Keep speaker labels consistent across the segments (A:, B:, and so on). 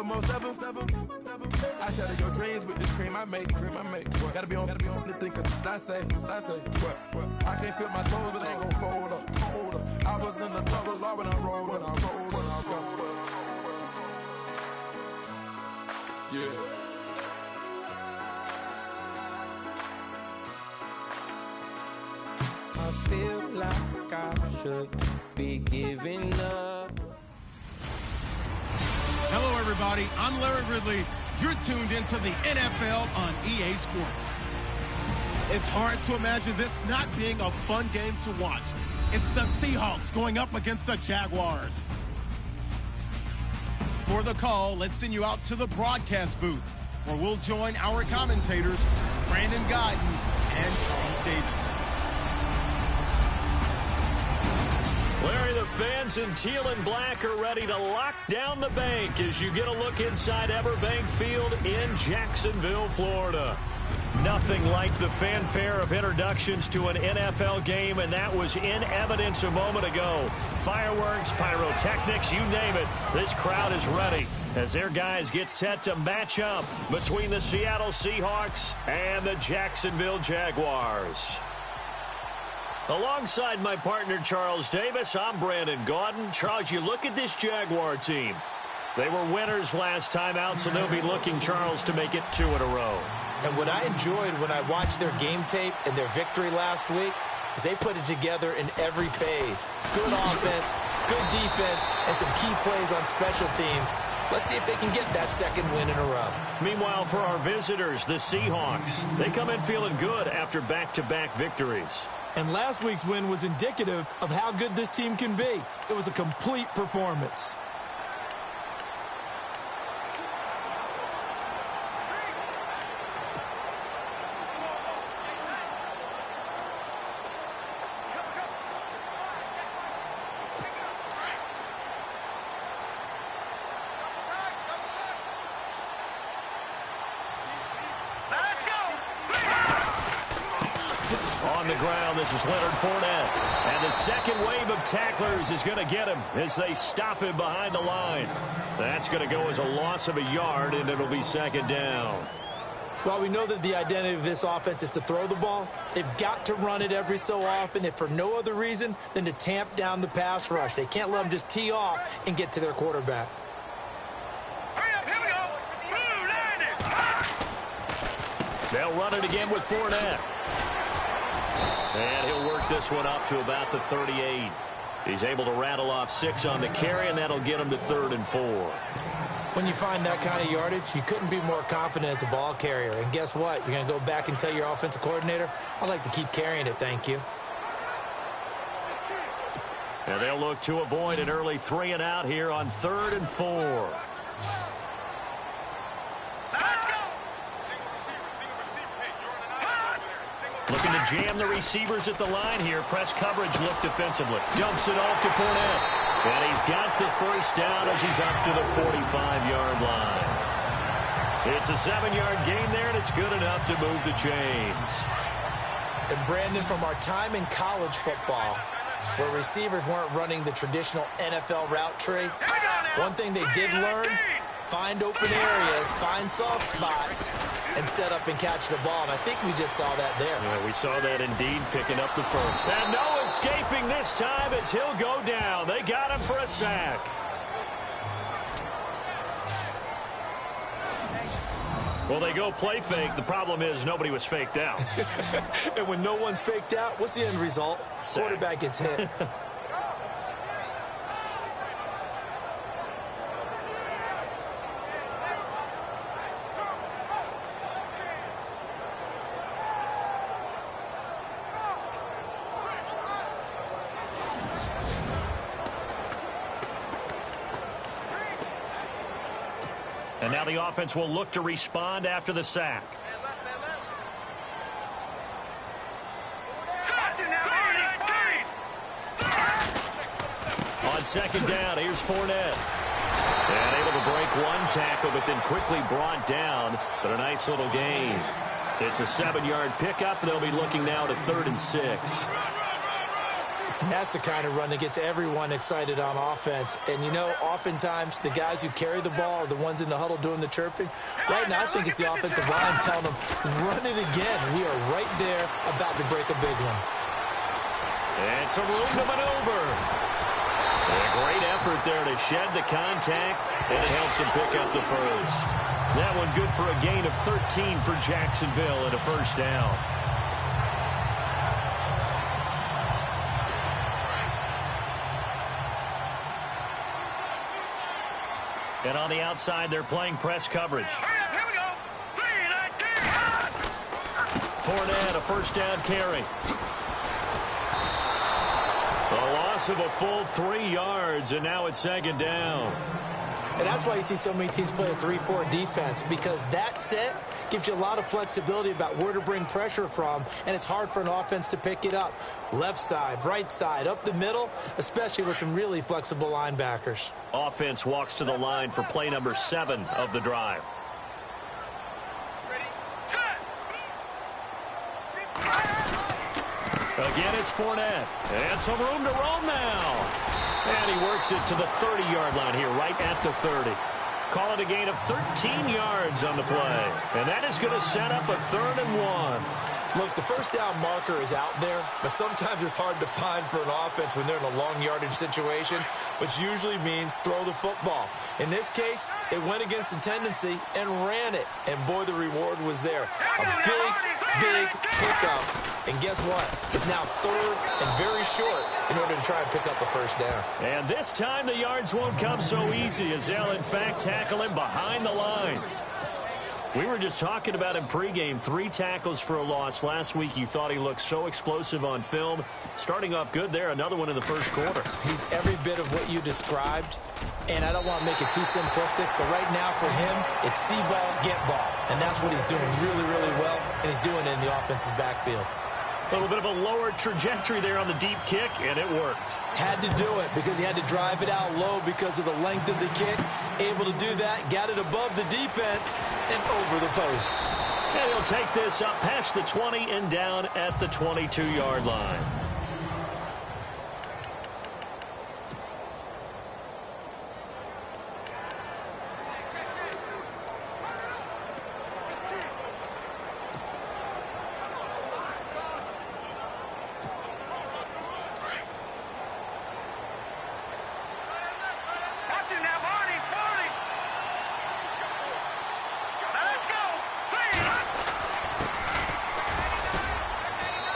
A: the most ever. I shatter your dreams with this cream I make. What? Gotta be on the think of I say. What? I can't feel my toes, but they ain't gon' fold up. I was in the double law when I rolled. Yeah.
B: I feel like I should be giving up.
C: Hello, everybody. I'm Larry Ridley. You're tuned into the NFL on EA Sports. It's hard to imagine this not being a fun game to watch. It's the Seahawks going up against the Jaguars. For the call, let's send you out to the broadcast booth, where we'll join our commentators, Brandon Guyton and Charles Davis.
D: Larry, the fans in teal and black are ready to lock down the bank as you get a look inside Everbank Field in Jacksonville, Florida. Nothing like the fanfare of introductions to an NFL game, and that was in evidence a moment ago. Fireworks, pyrotechnics, you name it. This crowd is ready as their guys get set to match up between the Seattle Seahawks and the Jacksonville Jaguars. Alongside my partner, Charles Davis, I'm Brandon Guyton. Charles, you look at this Jaguar team. They were winners last time out, so they'll be looking, Charles, to make it 2 in a row.
E: And what I enjoyed when I watched their game tape and their victory last week is they put it together in every phase. Good offense, good defense, and some key plays on special teams. Let's see if they can get that second win in a row. Meanwhile, for our visitors, the Seahawks, they come in feeling good after back-to-back victories.
F: And last week's win was indicative of how good this team can be. It was a complete performance.
D: On the ground, this is Leonard Fournette. And the second wave of tacklers is going to get him as they stop him behind the line. That's going to go as a loss of a yard, and it'll be second down.
E: While we know that the identity of this offense is to throw the ball, they've got to run it every so often, if for no other reason than to tamp down the pass rush. They can't let them just tee off and get to their quarterback.
D: They'll run it again with Fournette. And he'll work this one up to about the 38. He's able to rattle off 6 on the carry, and that'll get him to 3rd and 4.
E: When you find that kind of yardage, you couldn't be more confident as a ball carrier. And guess what? You're going to go back and tell your offensive coordinator, I'd like to keep carrying it, thank you.
D: And they'll look to avoid an early 3 and out here on 3rd and 4. Looking to jam the receivers at the line here. Press coverage look defensively. Dumps it off to Fournette. And he's got the first down as he's up to the 45-yard line. It's a 7-yard gain there, and it's good enough to move the chains.
E: And Brandon, from our time in college football, where receivers weren't running the traditional NFL route tree, one thing they did learn, find open areas, find soft spots, and set up and catch the ball. And I think we just saw that there.
D: Yeah, we saw that indeed, picking up the first. And no escaping this time as he'll go down. They got him for a sack. Well, they go play fake. The problem is nobody was faked out.
F: And when no one's faked out, what's the end result?
D: Sack.
F: Quarterback gets hit.
D: And now the offense will look to respond after the sack. On second down, here's Fournette. And able to break one tackle, but then quickly brought down. But a nice little gain. It's a 7-yard pickup. They'll be looking now to 3rd and 6.
E: And that's the kind of run that gets everyone excited on offense. And, you know, oftentimes the guys who carry the ball are the ones in the huddle doing the chirping. Right now, I think it's the offensive line telling them, run it again. We are right there about to break a big one.
D: And some room to maneuver. A great effort there to shed the contact, and it helps him pick up the first. That one good for a gain of 13 for Jacksonville and a first down. And on the outside, they're playing press coverage.
G: Here we go. 3, 19.
D: Fournette, a first down carry. A loss of a full 3 yards, and now it's second down.
E: And that's why you see so many teams play a 3-4 defense, because that set gives you a lot of flexibility about where to bring pressure from, and it's hard for an offense to pick it up. Left side, right side, up the middle, especially with some really flexible linebackers.
D: Offense walks to the line for play number 7 of the drive. Again, it's Fournette. And some room to roam now. And he works it to the 30-yard line here, right at the 30. Call it a gain of 13 yards on the play. And that is going to set up a 3rd and 1.
E: Look, the first down marker is out there, but sometimes it's hard to find for an offense when they're in a long yardage situation, which usually means throw the football. In this case, they went against the tendency and ran it, and boy, the reward was there. A big pickup, and guess what? It's now 3rd and very short in order to try and pick up a first down.
D: And this time the yards won't come so easy as they'll, in fact, tackle him behind the line. We were just talking about him pregame, 3 tackles for a loss. Last week you thought he looked so explosive on film. Starting off good there, another one in the first quarter.
E: He's every bit of what you described, and I don't want to make it too simplistic, but right now for him, it's see ball, get ball. And that's what he's doing really, really well, and he's doing it in the offense's backfield.
D: A little bit of a lower trajectory there on the deep kick, and it worked.
E: Had to do it because he had to drive it out low because of the length of the kick. Able to do that, got it above the defense and over the post.
D: And he'll take this up past the 20 and down at the 22-yard line.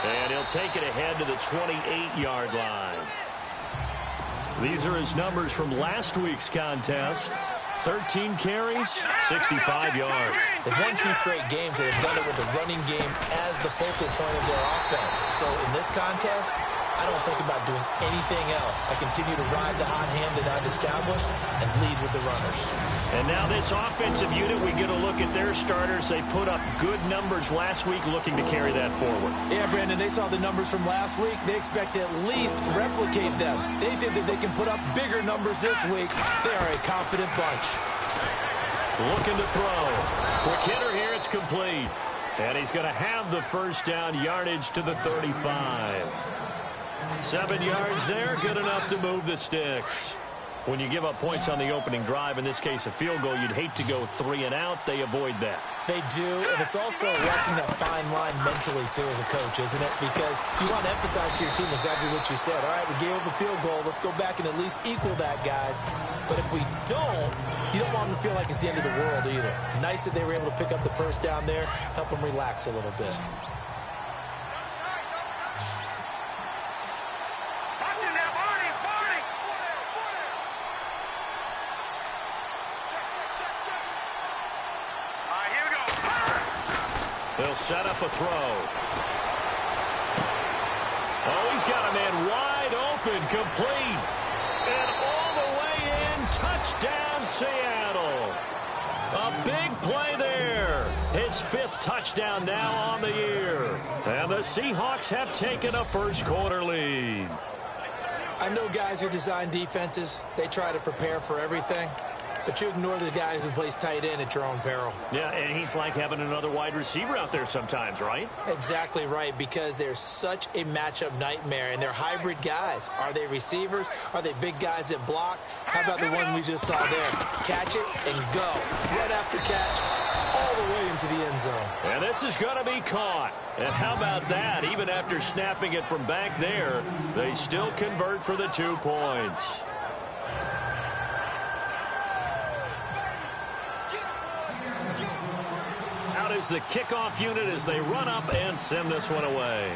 D: And he'll take it ahead to the 28-yard line. These are his numbers from last week's contest. 13 carries, 65 yards.
E: They've won 2 straight games and have done it with the running game as the focal point of their offense. So in this contest, I don't think about doing anything else. I continue to ride the hot hand that I've established and lead with the runners.
D: And now this offensive unit, we get a look at their starters. They put up good numbers last week, looking to carry that forward.
E: Yeah, Brandon, they saw the numbers from last week. They expect to at least replicate them. They think that they can put up bigger numbers this week. They are a confident bunch.
D: Looking to throw. Quick hitter here, it's complete. And he's going to have the first down, yardage to the 35. 7 yards there, good enough to move the sticks. When you give up points on the opening drive, in this case a field goal, you'd hate to go 3 and out. They avoid that.
E: They do, and it's also walking that fine line mentally, too, as a coach, isn't it? Because you want to emphasize to your team exactly what you said. All right, we gave up a field goal. Let's go back and at least equal that, guys. But if we don't, you don't want them to feel like it's the end of the world either. Nice that they were able to pick up the first down there, help them relax a little bit.
D: They'll set up a throw. Oh, he's got a man wide open, complete. And all the way in, touchdown Seattle. A big play there. His 5th touchdown now on the year. And the Seahawks have taken a first quarter lead.
E: I know guys who design defenses, they try to prepare for everything. but you ignore the guy who plays tight end at your own peril.
D: Yeah, and he's like having another wide receiver out there sometimes, right?
E: Exactly right, because they're such a matchup nightmare, and they're hybrid guys. Are they receivers? Are they big guys that block? How about the one we just saw there? Catch it and go. Right after catch, all the way into the end zone.
D: And this is going to be caught. And how about that? Even after snapping it from back there, they still convert for the 2 points. Out is the kickoff unit as they run up and send this one away.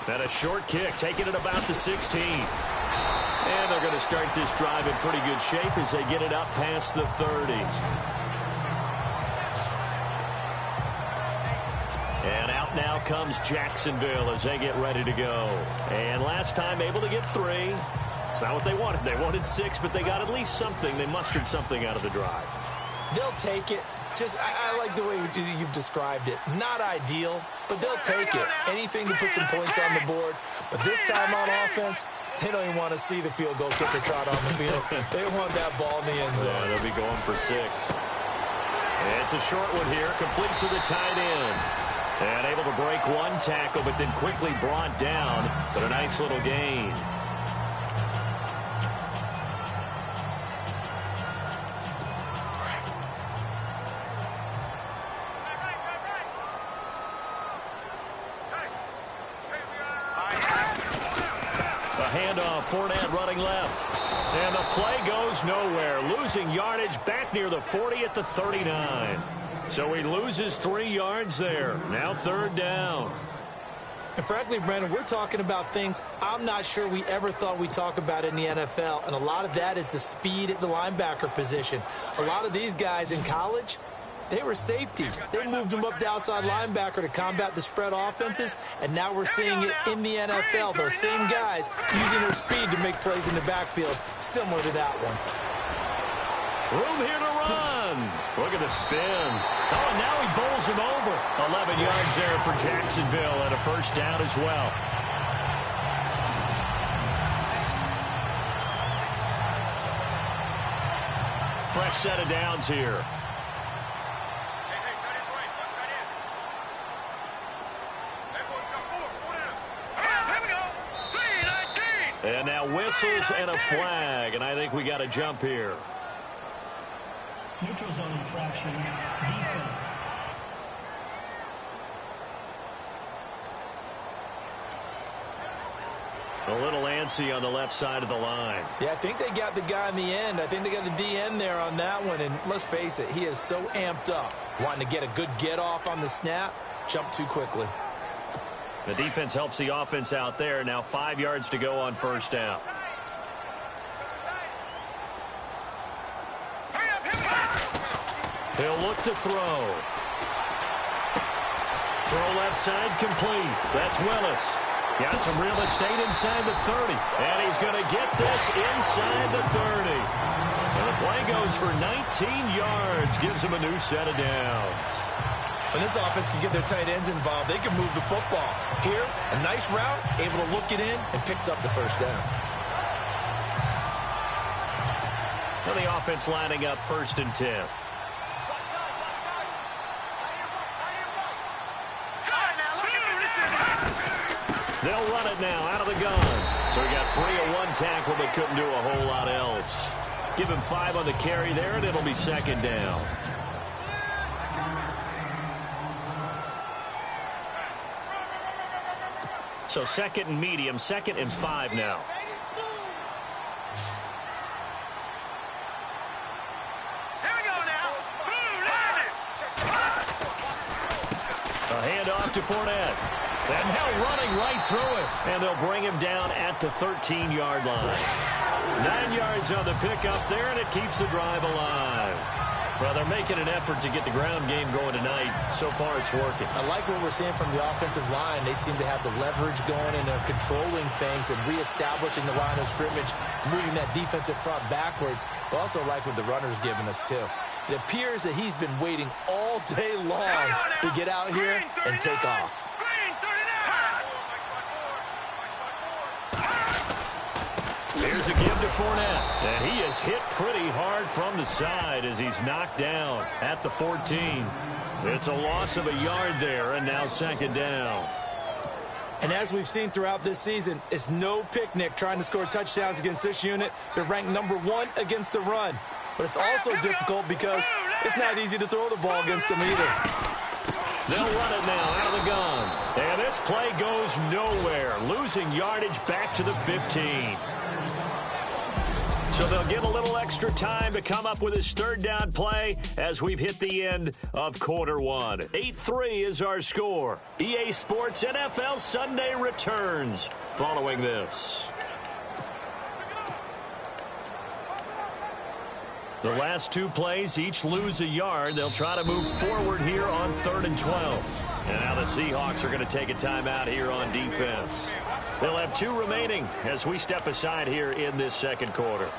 D: And a short kick, taking it about the 16. And they're going to start this drive in pretty good shape as they get it up past the 30. And out now comes Jacksonville as they get ready to go. And last time able to get 3. It's not what they wanted. They wanted 6, but they got at least something. They mustered something out of the drive.
E: They'll take it. I like the way you've described it. Not ideal, but they'll take it. Anything to put some points on the board. But this time on offense, they don't even want to see the field goal kicker trot on the field. They want that ball in the end zone.
D: Yeah, they'll be going for 6. And it's a short one here, complete to the tight end. And able to break one tackle, but then quickly brought down. But a nice little gain. Handoff, Fournette running left. And the play goes nowhere. Losing yardage back near the 40 at the 39. So he loses 3 yards there. Now 3rd down.
E: And frankly, Brandon, we're talking about things I'm not sure we ever thought we'd talk about in the NFL. And a lot of that is the speed at the linebacker position. A lot of these guys in college, they were safeties. They moved them up to outside linebacker to combat the spread offenses, and now we're seeing it in the NFL. Those same guys using their speed to make plays in the backfield, similar to that one.
D: Room here to run. Look at the spin. Oh, and now he bowls him over. 11 yards there for Jacksonville and a 1st down as well. Fresh set of downs here. And now whistles and a flag, and I think we got a jump here.
H: Neutral zone infraction, defense.
D: A little antsy on the left side of the line.
E: Yeah, I think they got the guy in the end. I think they got the DN there on that one, and let's face it, he is so amped up. Wanting to get a good get off on the snap, jump too quickly.
D: The defense helps the offense out there. Now 5 yards to go on 1st down. He'll look to throw. Throw left side complete. That's Willis. Got some real estate inside the 30. And he's going to get this inside the 30. And the play goes for 19 yards. Gives him a new set of downs.
E: When this offense can get their tight ends involved, they can move the football. Here, a nice route, able to look it in, and picks up the 1st down.
D: And the offense lining up 1st and 10. They'll run it now out of the gun. So he got free of one tackle, but couldn't do a whole lot else. Give him 5 on the carry there, and it'll be 2nd down. So 2nd and medium, 2nd and 5 now.
G: Here we go now.
D: A handoff to Fournette. And now running right through it. And they'll bring him down at the 13-yard line. 9 yards on the pickup there, and it keeps the drive alive. Well, they're making an effort to get the ground game going tonight. So far, it's working.
E: I like what we're seeing from the offensive line. They seem to have the leverage going, and they're controlling things and reestablishing the line of scrimmage, moving that defensive front backwards. But also like what the runner's giving us, too. It appears that he's been waiting all day long to get out here and take off.
D: Here's a give to Fournette. And he is hit pretty hard from the side as he's knocked down at the 14. It's a loss of a yard there, and now second down.
F: And as we've seen throughout this season, it's no picnic trying to score touchdowns against this unit. They're ranked #1 against the run. But it's also difficult because it's not easy to throw the ball against them either.
D: They'll run it now out of the gun. And this play goes nowhere, losing yardage back to the 15. So they'll get a little extra time to come up with his third down play as we've hit the end of quarter one. 8-3 is our score. EA Sports NFL Sunday returns following this. The last two plays each lose a yard. They'll try to move forward here on 3rd and 12. And now the Seahawks are going to take a timeout here on defense. They'll have 2 remaining as we step aside here in this second quarter.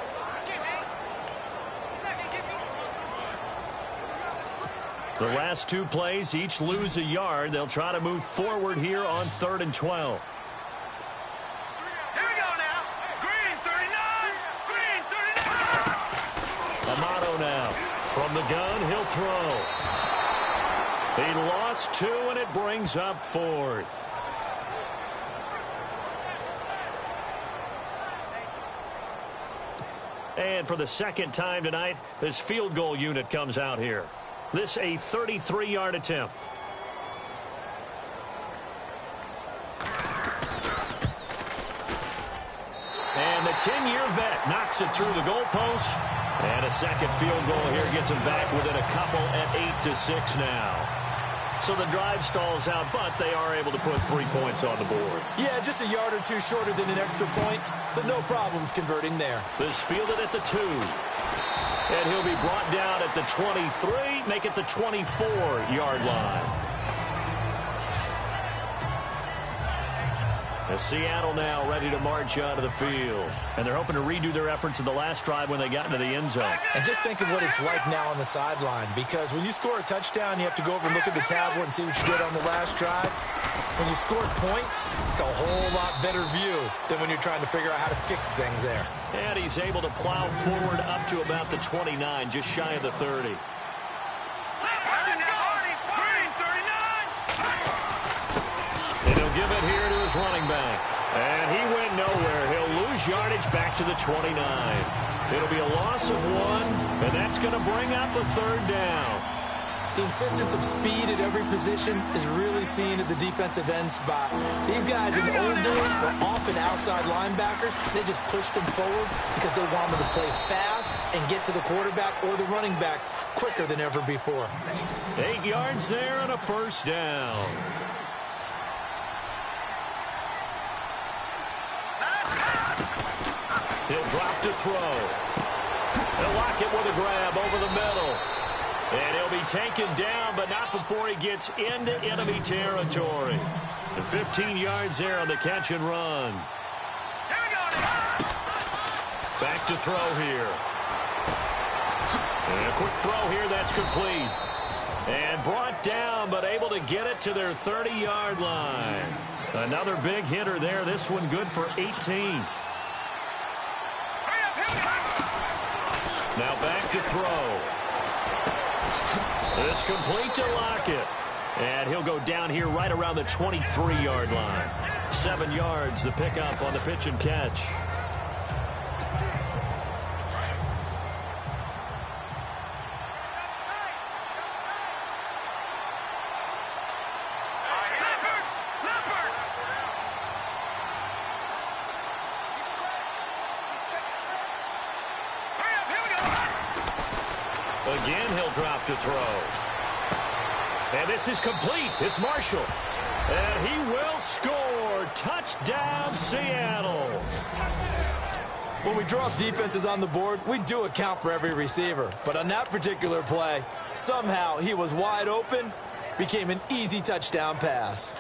D: The last 2 plays each lose a yard. They'll try to move forward here on 3rd and 12.
G: Here we go now. Green 39. Green 39.
D: Amato now. From the gun, he'll throw. He lost 2, and it brings up 4th. And for the second time tonight, this field goal unit comes out here. This a 33-yard attempt. And the 10-year vet knocks it through the goalpost. And a second field goal here gets him back within a couple at 8-6 now. So the drive stalls out, but they are able to put 3 points on the board.
F: Yeah, just a yard or 2 shorter than an extra point, so no problems converting there.
D: This fielded at the 2. And he'll be brought down at the 23, make it the 24-yard line. As Seattle now ready to march out of the field. And they're hoping to redo their efforts in the last drive when they got into the end zone.
F: And just think of what it's like now on the sideline, because when you score a touchdown, you have to go over and look at the tablet and see what you did on the last drive. When you score points, it's a whole lot better view than when you're trying to figure out how to fix things there.
D: And he's able to plow forward up to about the 29, just shy of the 30. And he'll give it here to his running back. And he went nowhere. He'll lose yardage back to the 29. It'll be a loss of 1, and that's going to bring up a 3rd down.
F: The insistence of speed at every position is really seen at the defensive end spot. These guys in the old days were often outside linebackers. They just pushed them forward because they wanted them to play fast and get to the quarterback or the running backs quicker than ever before.
D: 8 yards there and a 1st down. He'll drop to throw. He'll lock it with a grab over the middle. And he'll be taken down, but not before he gets into enemy territory. And 15 yards there on the catch and run. Back to throw here. And a quick throw here, that's complete. And brought down, but able to get it to their 30-yard line. Another big hitter there. This one good for 18. Now back to throw. It's complete to Lockett. And he'll go down here right around the 23-yard line. 7 yards, the pickup on the pitch and catch. Again, he'll drop to throw. And this is complete. It's Marshall. And he will score. Touchdown, Seattle.
F: When we draw up defenses on the board, we do account for every receiver. But on that particular play, somehow he was wide open, became an easy touchdown pass.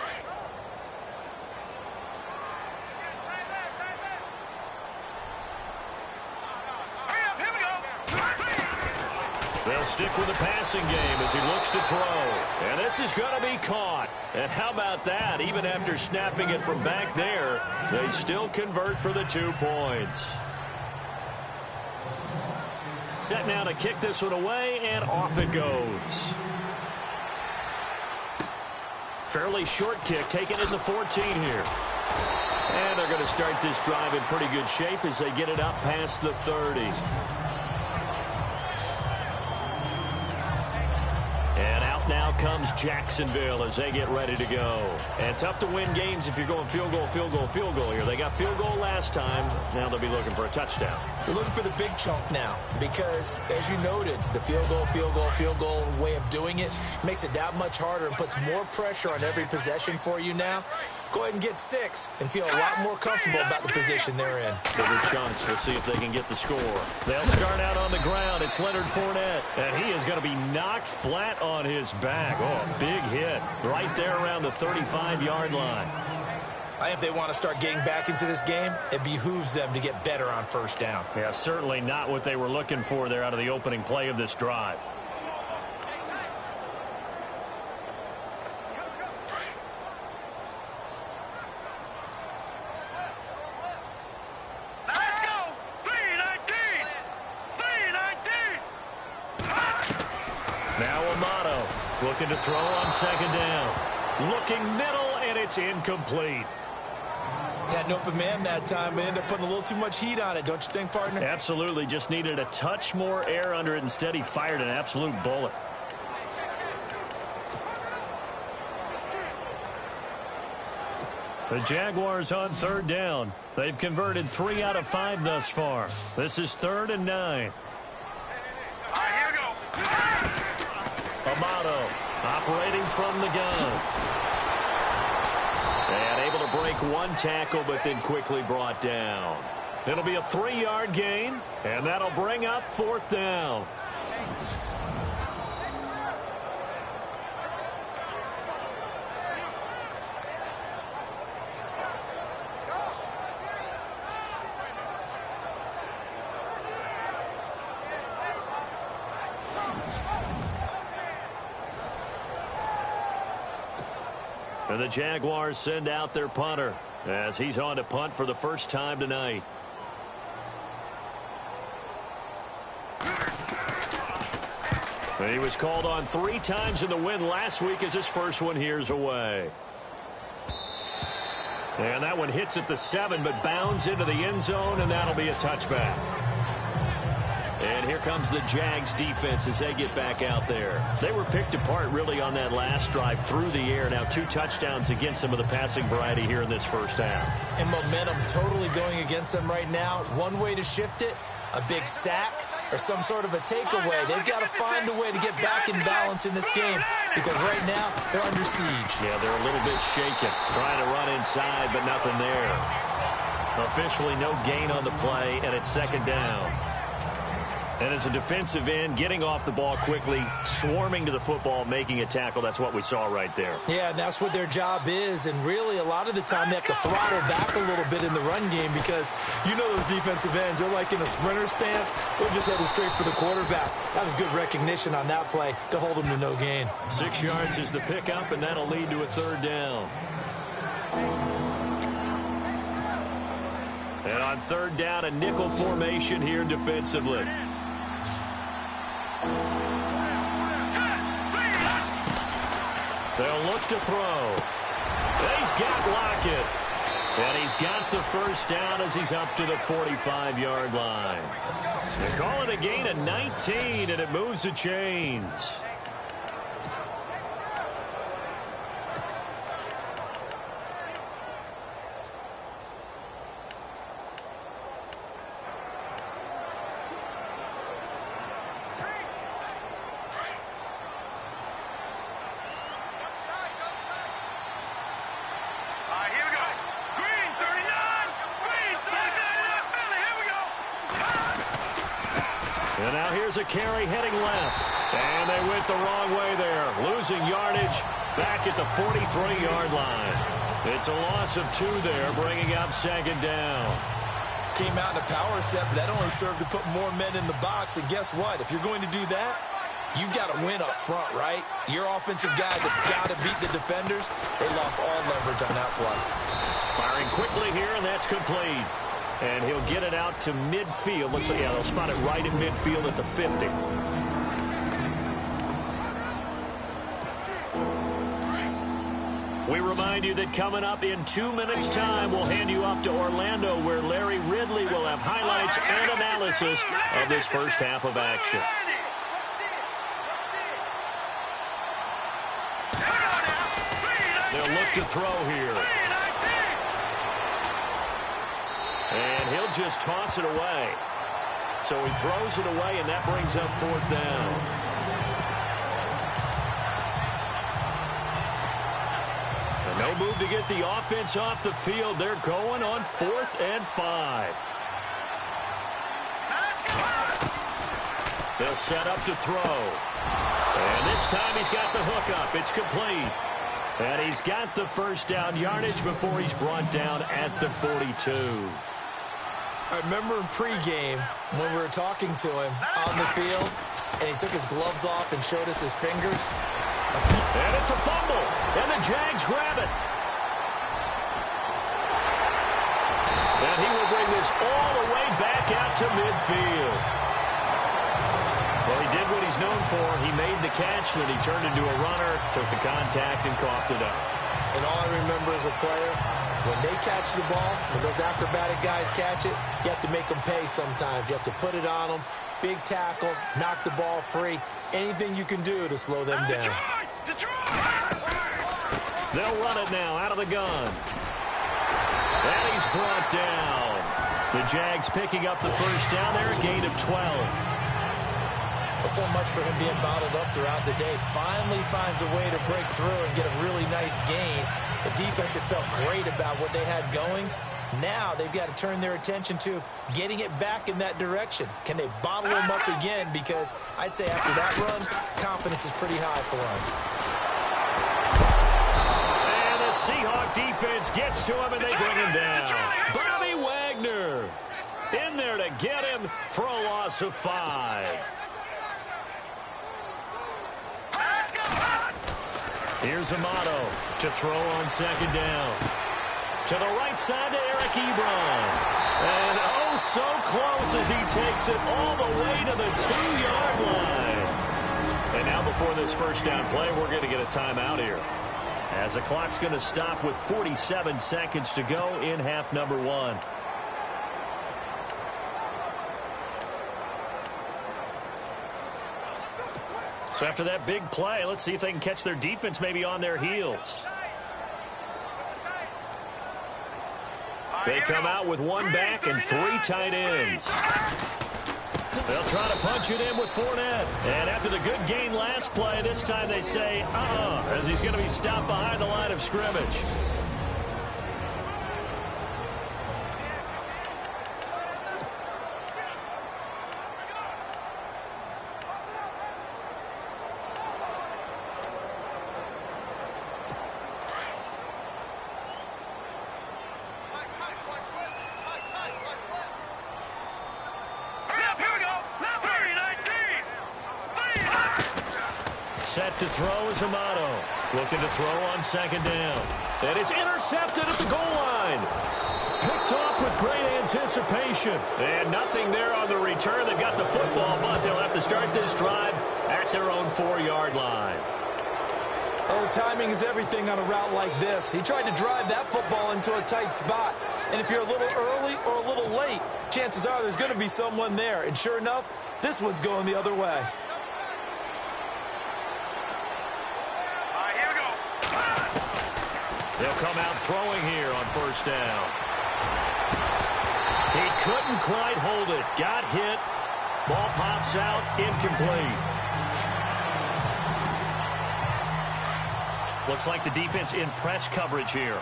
D: They'll stick with the passing game as he looks to throw. And this is going to be caught. And how about that? Even after snapping it from back there, they still convert for the 2 points. Set now to kick this one away, and off it goes. Fairly short kick, taken in the 14 here. And they're going to start this drive in pretty good shape as they get it up past the 30. And out now comes Jacksonville as they get ready to go. And tough to win games if you're going field goal, field goal, field goal here. They got field goal last time. Now they'll be looking for a touchdown.
F: They're looking for the big chunk now because, as you noted, the field goal, field goal, field goal way of doing it makes it that much harder and puts more pressure on every possession for you now. Go ahead and get 6 and feel a lot more comfortable about the position they're in.
D: Bigger chunks. We'll see if they can get the score. They'll start out on the ground. It's Leonard Fournette, and he is going to be knocked flat on his back. Oh, big hit right there around the 35-yard line.
F: I think if they want to start getting back into this game, it behooves them to get better on first down.
D: Yeah, certainly not what they were looking for there out of the opening play of this drive. Looking to throw on second down. Looking middle, and it's incomplete.
F: Had an open man that time, but ended up putting a little too much heat on it, don't you think, partner?
D: Absolutely. Just needed a touch more air under it. Instead, he fired an absolute bullet. The Jaguars on third down. They've converted 3 out of 5 thus far. This is 3rd and 9. Amato operating from the gun. And able to break one tackle, but then quickly brought down. It'll be a 3-yard gain, and that'll bring up 4th down. And the Jaguars send out their punter as he's on to punt for the first time tonight. And he was called on 3 times in the win last week as his first one here's away. And that one hits at the 7, but bounds into the end zone, and that'll be a touchback. And here comes the Jags defense as they get back out there. They were picked apart really on that last drive through the air. Now 2 touchdowns against some of the passing variety here in this first half.
F: And momentum totally going against them right now. One way to shift it, a big sack or some sort of a takeaway. They've got to find a way to get back in balance in this game because right now they're under siege.
D: Yeah, they're a little bit shaken. Trying to run inside, but nothing there. Officially no gain on the play, and it's 2nd down. And as a defensive end, getting off the ball quickly, swarming to the football, making a tackle, that's what we saw right there.
F: Yeah, and that's what their job is. And really, a lot of the time, they have to throttle back a little bit in the run game because you know those defensive ends, they're like in a sprinter stance. They're just headed straight for the quarterback. That was good recognition on that play to hold them to no gain.
D: 6 yards is the pickup, and that'll lead to a 3rd down. And on 3rd down, a nickel formation here defensively. They'll look to throw. He's got Lockett. And he's got the first down as he's up to the 45-yard line. They call it a gain of 19, and it moves the chains. And now here's a carry heading left. And they went the wrong way there. Losing yardage back at the 43-yard line. It's a loss of 2 there, bringing up 2nd down.
F: Came out in a power set, but that only served to put more men in the box. And guess what? If you're going to do that, you've got to win up front, right? Your offensive guys have got to beat the defenders. They lost all leverage on that play.
D: Firing quickly here, and that's complete. And he'll get it out to midfield. Looks like, yeah, they'll spot it right in midfield at the 50. We remind you that coming up in 2 minutes' time, we'll hand you off to Orlando, where Larry Ridley will have highlights and analysis of this first half of action. They'll look to throw here. And he'll just toss it away. So he throws it away, and that brings up 4th down. And no move to get the offense off the field. They're going on 4th and 5. They'll set up to throw. And this time he's got the hook up. It's complete. And he's got the first down yardage before he's brought down at the 42.
F: I remember in pregame when we were talking to him on the field, and he took his gloves off and showed us his fingers.
D: And it's a fumble, and the Jags grab it. And he will bring this all the way back out to midfield. Well, he did what he's known for. He made the catch, then he turned into a runner, took the contact, and coughed it up.
F: And all I remember as a player, when they catch the ball, when those acrobatic guys catch it, you have to make them pay sometimes. You have to put it on them, big tackle, knock the ball free, anything you can do to slow them down.
D: They'll run it now out of the gun. And he's brought down. The Jags picking up the first down there, a gain of 12.
F: Well, so much for him being bottled up throughout the day. Finally finds a way to break through and get a really nice gain. The defense had felt great about what they had going. Now they've got to turn their attention to getting it back in that direction. Can they bottle him up again? Because I'd say after that run, confidence is pretty high for him.
D: And the Seahawk defense gets to him, and they bring him down. Bobby Wagner in there to get him for a loss of 5. Here's Amato to throw on second down. To the right side to Eric Ebron. And oh, so close as he takes it all the way to the 2-yard line. And now before this first down play, we're going to get a timeout here, as the clock's going to stop with 47 seconds to go in half number 1. So after that big play, let's see if they can catch their defense maybe on their heels. They come out with 1 back and 3 tight ends. They'll try to punch it in with Fournette. And after the good gain last play, this time they say, as he's going to be stopped behind the line of scrimmage. Set to throw is Amato. Looking to throw on second down. And it's intercepted at the goal line. Picked off with great anticipation. And nothing there on the return. They got the football, but they'll have to start this drive at their own 4-yard line.
F: Oh, timing is everything on a route like this. He tried to drive that football into a tight spot. And if you're a little early or a little late, chances are there's going to be someone there. And sure enough, this one's going the other way.
D: They'll come out throwing here on first down. He couldn't quite hold it. Got hit. Ball pops out. Incomplete. Looks like the defense in press coverage here.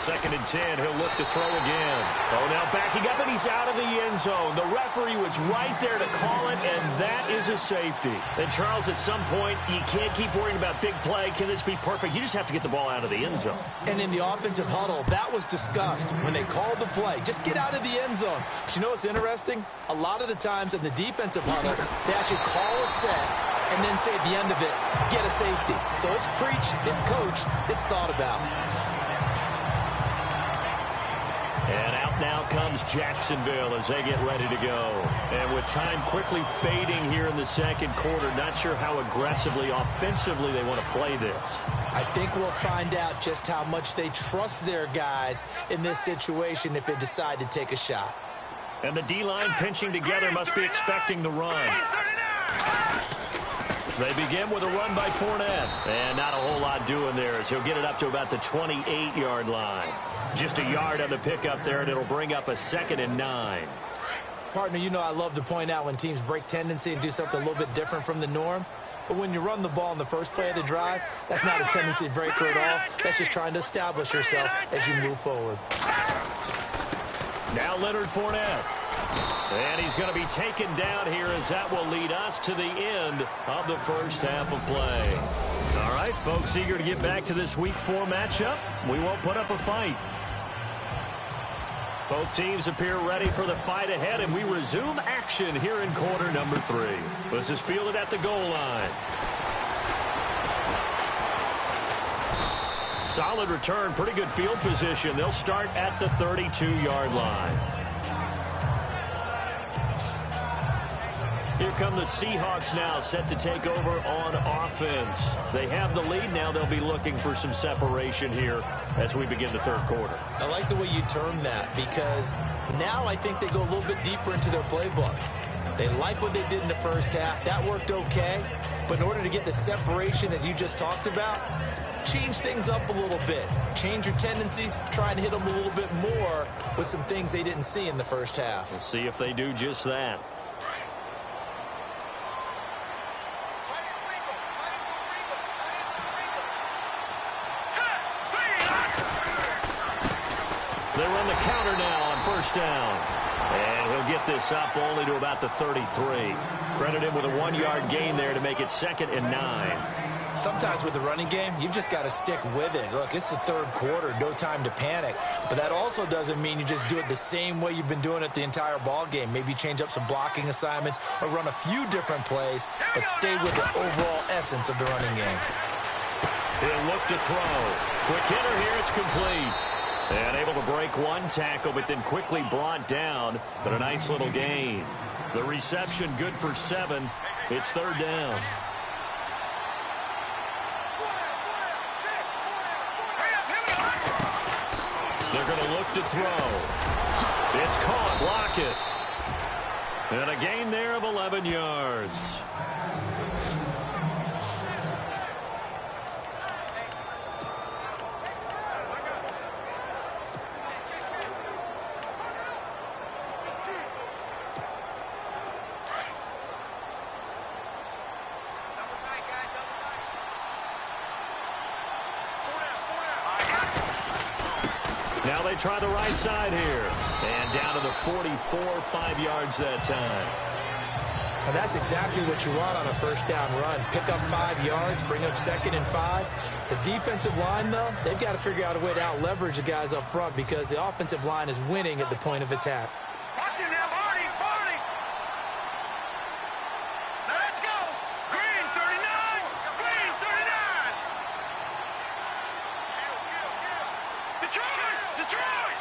D: 2nd and 10. He'll look to throw again. Oh, now backing up, and he's out of the end zone. The referee was right there to call it, and that is a safety. And, Charles, at some point, you can't keep worrying about big play. Can this be perfect? You just have to get the ball out of the end zone.
F: And in the offensive huddle, that was discussed when they called the play. Just get out of the end zone. But you know what's interesting? A lot of the times in the defensive huddle, they actually call a set and then say at the end of it, get a safety. So it's preached, it's coached, it's thought about.
D: And out now comes Jacksonville as they get ready to go. And with time quickly fading here in the second quarter, not sure how aggressively, offensively they want to play this.
F: I think we'll find out just how much they trust their guys in this situation if they decide to take a shot.
D: And the D-line pinching together must be expecting the run. They begin with a run by Fournette. And not a whole lot doing there as he'll get it up to about the 28-yard line. Just a yard on the pickup there, and it'll bring up a 2nd and 9.
F: Partner, you know I love to point out when teams break tendency and do something a little bit different from the norm. But when you run the ball in the first play of the drive, that's not a tendency breaker at all. That's just trying to establish yourself as you move forward.
D: Now Leonard Fournette. And he's going to be taken down here as that will lead us to the end of the first half of play. All right, folks, eager to get back to this Week 4 matchup. We won't put up a fight. Both teams appear ready for the fight ahead, and we resume action here in quarter number 3. This is fielded at the goal line. Solid return, pretty good field position. They'll start at the 32-yard line. Here come the Seahawks now, set to take over on offense. They have the lead now. They'll be looking for some separation here as we begin the third quarter.
F: I like the way you term that because now I think they go a little bit deeper into their playbook. They like what they did in the first half. That worked okay. But in order to get the separation that you just talked about, change things up a little bit. Change your tendencies. Try and hit them a little bit more with some things they didn't see in the first half.
D: We'll see if they do just that. They run the counter now on first down. And he'll get this up only to about the 33. Credit him with a 1-yard gain there to make it 2nd and 9.
F: Sometimes with the running game, you've just got to stick with it. Look, it's the third quarter, no time to panic. But that also doesn't mean you just do it the same way you've been doing it the entire ball game. Maybe change up some blocking assignments or run a few different plays, but stay with the overall essence of the running game.
D: He'll look to throw. Quick hitter here, it's complete. And able to break one tackle, but then quickly brought down. But a nice little gain. The reception good for 7. It's third down. They're going to look to throw. It's caught. Block it. And a gain there of 11 yards. Now they try the right side here. And down to the 44, 5 yards that time.
F: And that's exactly what you want on a first down run. Pick up 5 yards, bring up 2nd and 5. The defensive line, though, they've got to figure out a way to out-leverage the guys up front because the offensive line is winning at the point of attack.
G: Watch it now, Barney, Barney. Now let's go. Green, 39. Green, 39. Detroit, Detroit.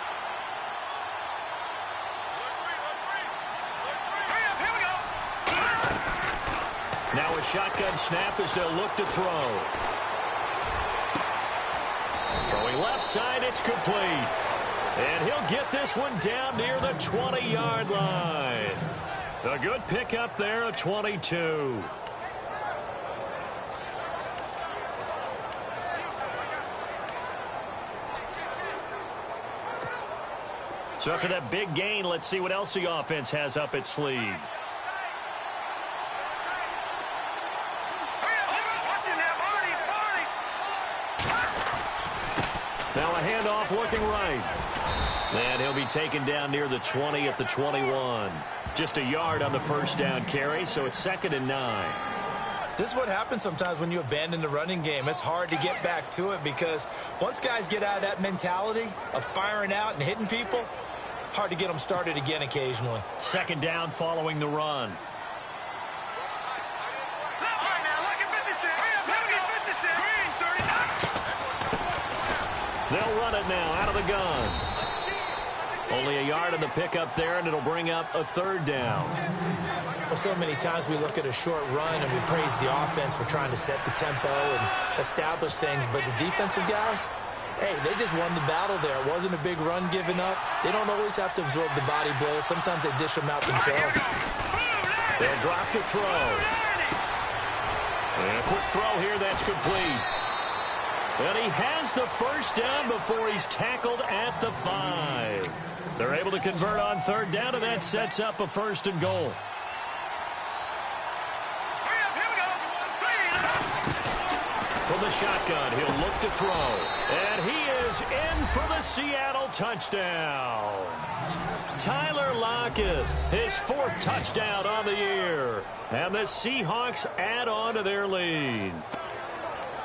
G: Hurry up, here we go.
D: Now a shotgun snap as they'll look to throw. Throwing left side, it's complete. And he'll get this one down near the 20-yard line. A good pickup there, a 22. So after that big gain, let's see what else the offense has up its sleeve. Now a handoff looking right. And he'll be taken down near the 20 at the 21. Just a yard on the first down carry, so it's 2nd and 9.
F: This is what happens sometimes when you abandon the running game. It's hard to get back to it because once guys get out of that mentality of firing out and hitting people, hard to get them started again occasionally.
D: 2nd down following the run. They'll run it now out of the gun. Only a yard on the pickup there, and it'll bring up a 3rd down.
F: Well, so many times we look at a short run and we praise the offense for trying to set the tempo and establish things, but the defensive guys, hey, they just won the battle there. It wasn't a big run given up. They don't always have to absorb the body blows. Sometimes they dish them out themselves.
D: They'll drop the throw. And a quick throw here, that's complete. And he has the first down before he's tackled at the 5. They're able to convert on 3rd down, and that sets up a 1st and goal. From the shotgun, he'll look to throw. And he is in for the Seattle touchdown. Tyler Lockett, his 4th touchdown on the year. And the Seahawks add on to their lead.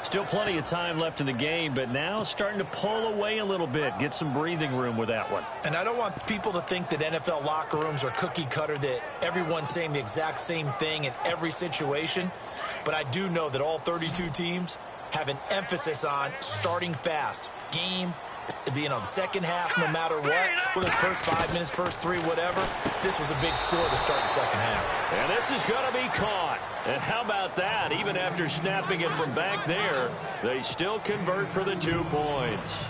D: Still plenty of time left in the game, but now starting to pull away a little bit. Get some breathing room with that one.
F: And I don't want people to think that NFL locker rooms are cookie cutter, that everyone's saying the exact same thing in every situation. But I do know that all 32 teams have an emphasis on starting fast. Game, the second half, no matter what, whether it's first 5 minutes, first 3, whatever, this was a big score to start the second half.
D: And this is going to be caught. And how about that? Even after snapping it from back there, they still convert for the 2 points.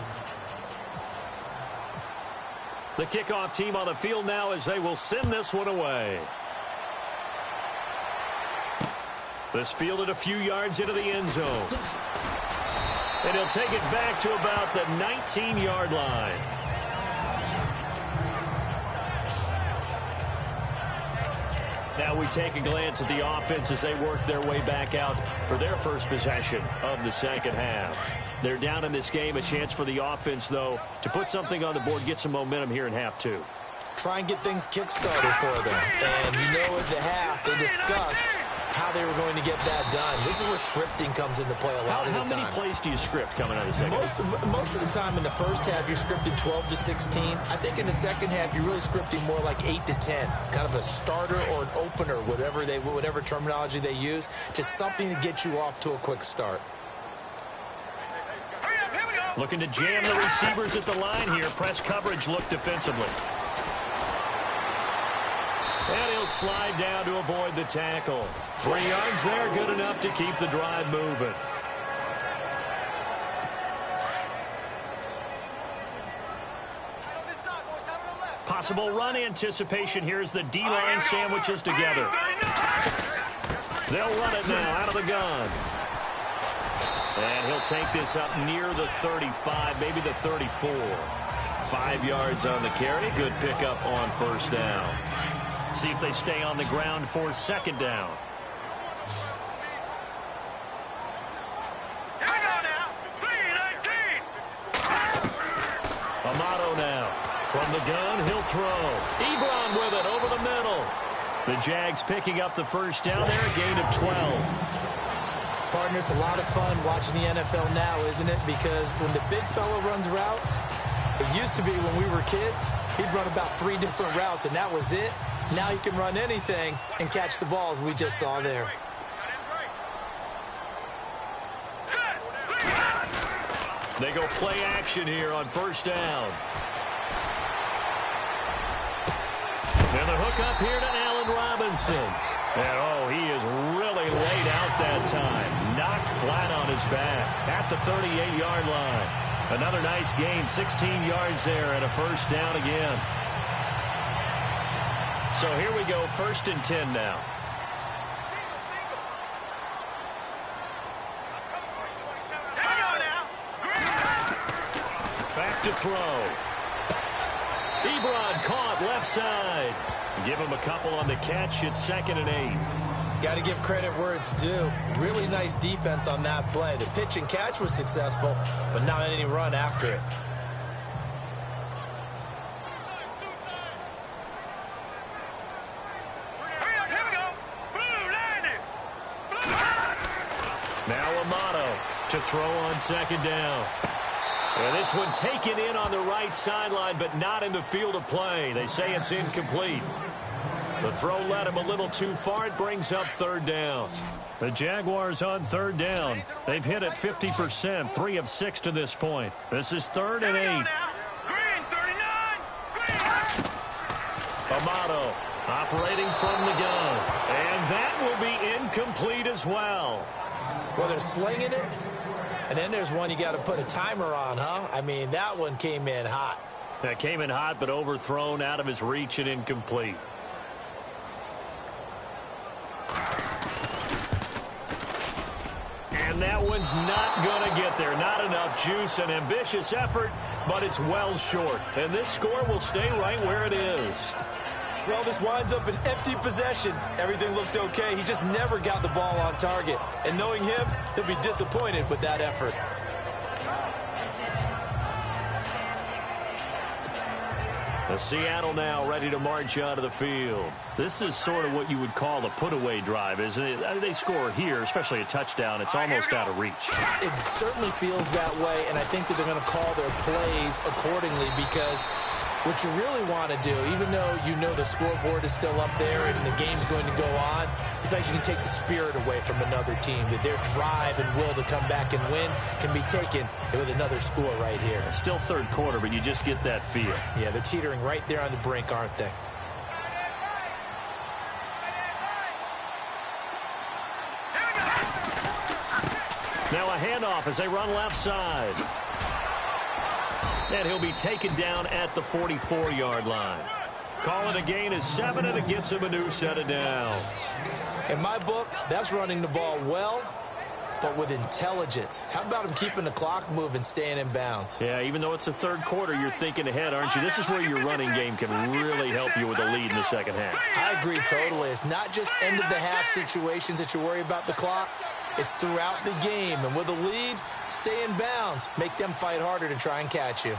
D: The kickoff team on the field now as they will send this one away. This fielded a few yards into the end zone. And he'll take it back to about the 19-yard line. Now we take a glance at the offense as they work their way back out for their first possession of the second half. They're down in this game. A chance for the offense, though, to put something on the board, get some momentum here in half 2.
F: Try and get things kick-started for them. And you know at the half, they discussed how they were going to get that done. This is where scripting comes into play a lot of the time.
D: How many plays do you script coming out of the second half?
F: Most of the time in the first half, you're scripted 12 to 16. I think in the second half, you're really scripting more like 8 to 10. Kind of a starter or an opener, whatever terminology they use. Just something to get you off to a quick start.
D: Looking to jam the receivers at the line here. Press coverage look defensively. And he'll slide down to avoid the tackle. 3 yards there, good enough to keep the drive moving. Possible run anticipation here as the D-line sandwiches together. They'll run it now out of the gun. And he'll take this up near the 35, maybe the 34. 5 yards on the carry. Good pickup on first down. See if they stay on the ground for second down. Amato now. From the gun, he'll throw. Ebron with it over the middle. The Jags picking up the first down there, a gain of 12.
F: Partner, it's a lot of fun watching the NFL now, isn't it? Because when the big fella runs routes, it used to be when we were kids, he'd run about 3 different routes, and that was it. Now he can run anything and catch the balls we just saw there.
D: They go play action here on first down. And the hook up here to Allen Robinson. And, oh, he is really laid out that time. Knocked flat on his back at the 38-yard line. Another nice gain, 16 yards there, and a first down again. So here we go, 1st and 10 now. Back to throw. Ebron caught left side. Give him a couple on the catch. It's 2nd and 8.
F: Got to give credit where it's due. Really nice defense on that play. The pitch and catch was successful, but not any run after it.
D: Now Amato to throw on second down. And this one taken in on the right sideline, but not in the field of play. They say it's incomplete. The throw led him a little too far. It brings up third down. The Jaguars on third down. They've hit it 50%, 3 of 6 to this point. This is 3rd and 8. Amato operating from the gun. And that will be incomplete as well.
F: Well, they're slinging it. And then there's one you got to put a timer on, huh? I mean, that one came in hot.
D: That came in hot, but overthrown, out of his reach, and incomplete. And that one's not going to get there. Not enough juice. An ambitious effort, but it's well short. And this score will stay right where it is.
F: Well, this winds up an empty possession. Everything looked okay. He just never got the ball on target. And knowing him, he'll be disappointed with that effort.
D: The Seattle now ready to march out of the field. This is sort of what you would call a put-away drive, isn't it? They score here, especially a touchdown. It's almost out of reach.
F: It certainly feels that way, and I think that they're going to call their plays accordingly, because what you really want to do, even though you know the scoreboard is still up there and the game's going to go on, you think you can take the spirit away from another team, that their drive and will to come back and win can be taken with another score right here.
D: Still third quarter, but you just get that feel.
F: Yeah, they're teetering right there on the brink, aren't they?
D: Now a handoff as they run left side. And he'll be taken down at the 44-yard line. Call it a gain of 7, and it gets him a new set of downs.
F: In my book, that's running the ball well, but with intelligence. How about him keeping the clock moving, staying in bounds?
D: Yeah, even though it's the third quarter, you're thinking ahead, aren't you? This is where your running game can really help you with a lead in the second half.
F: I agree totally. It's not just end-of-the-half situations that you worry about the clock. It's throughout the game. And with a lead, stay in bounds. Make them fight harder to try and catch you.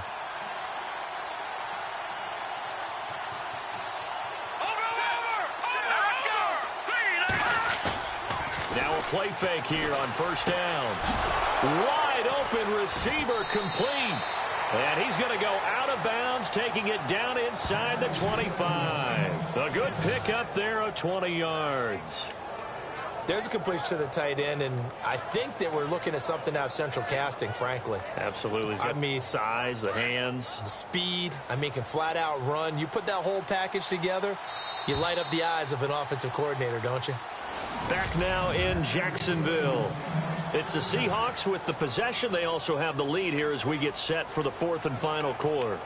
D: Now a play fake here on first down. Wide open receiver complete. And he's going to go out of bounds, taking it down inside the 25. A good pickup there of 20 yards.
F: There's a completion to the tight end, and I think that we're looking at something out of central casting, frankly.
D: Absolutely. He's got the size, the hands.
F: The speed. I mean, can flat out run. You put that whole package together, you light up the eyes of an offensive coordinator, don't you?
D: Back now in Jacksonville. It's the Seahawks with the possession. They also have the lead here as we get set for the 4th and final quarter.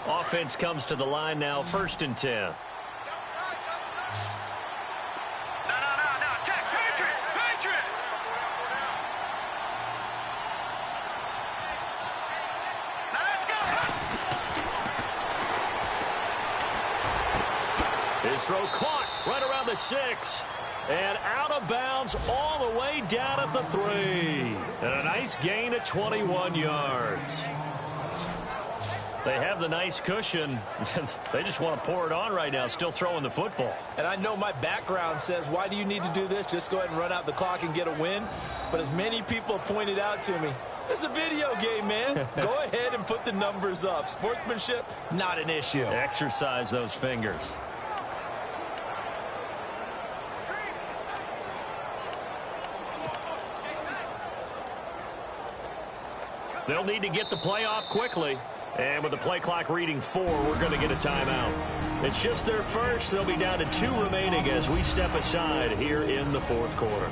D: Offense comes to the line now, 1st and 10. His throw caught right around the 6. And out of bounds all the way down at the 3. And a nice gain of 21 yards. They have the nice cushion. They just want to pour it on right now, still throwing the football.
F: And I know my background says, why do you need to do this? Just go ahead and run out the clock and get a win. But as many people pointed out to me, this is a video game, man. Go ahead and put the numbers up. Sportsmanship, not an issue.
D: Exercise those fingers. They'll need to get the play off quickly. And with the play clock reading 4, we're going to get a timeout. It's just their first. They'll be down to 2 remaining as we step aside here in the 4th quarter.